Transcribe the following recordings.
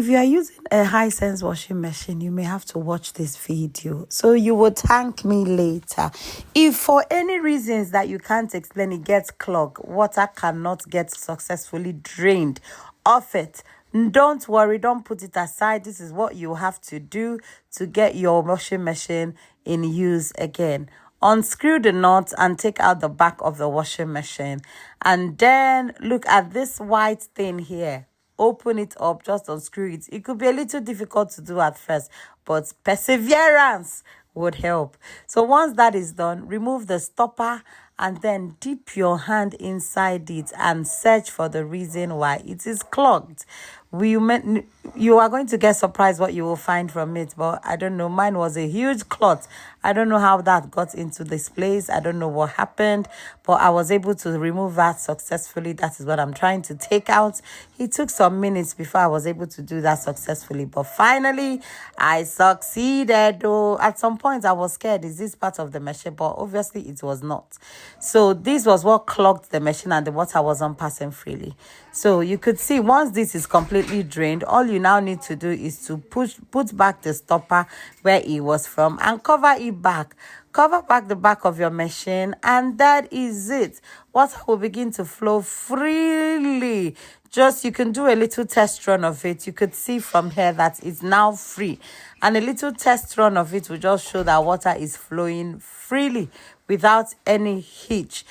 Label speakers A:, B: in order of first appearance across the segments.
A: if you are using a Hisense washing machine, you may have to watch this video. So you will thank me later. If for any reasons that you can't explain, it gets clogged, water cannot get successfully drained off it, don't worry, don't put it aside. This is what you have to do to get your washing machine in use again. Unscrew the nut and take out the back of the washing machine. And then look at this white thing here. Open it up, just unscrew it. It could be a little difficult to do at first, but perseverance would help. So once that is done, remove the stopper and then dip your hand inside it and search for the reason why it is clogged. You are going to get surprised what you will find from it, but I don't know. Mine was a huge clot. I don't know how that got into this place. I don't know what happened, but I was able to remove that successfully. That is what I'm trying to take out. It took some minutes before I was able to do that successfully, but finally I succeeded. Though at some point I was scared, is this part of the machine? But obviously it was not. So this was what clogged the machine and the water wasn't passing freely. So you could see once this is completely drained, all you now need to do is to put back the stopper where it was from and cover it back. Cover back the back of your machine, and that is it. Water will begin to flow freely. Just you can do a little test run of it. You could see from here that it's now free, and a little test run of it will just show that water is flowing freely without any hitch.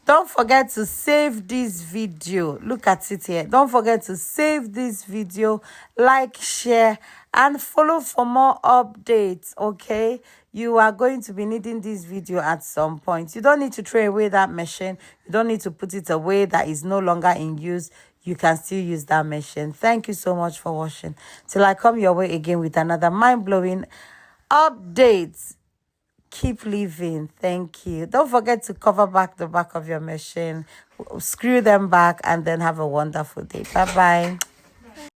A: Don't forget to save this video. Look at it here. Don't forget to save this video, like, share, and follow for more updates, okay? You are going to be needing this video at some point. You don't need to throw away that machine. You don't need to put it away that is no longer in use. You can still use that machine. Thank you so much for watching. Till I come your way again with another mind-blowing update. Keep living. Thank you. Don't forget to cover back the back of your machine. Screw them back and then have a wonderful day. Bye-bye.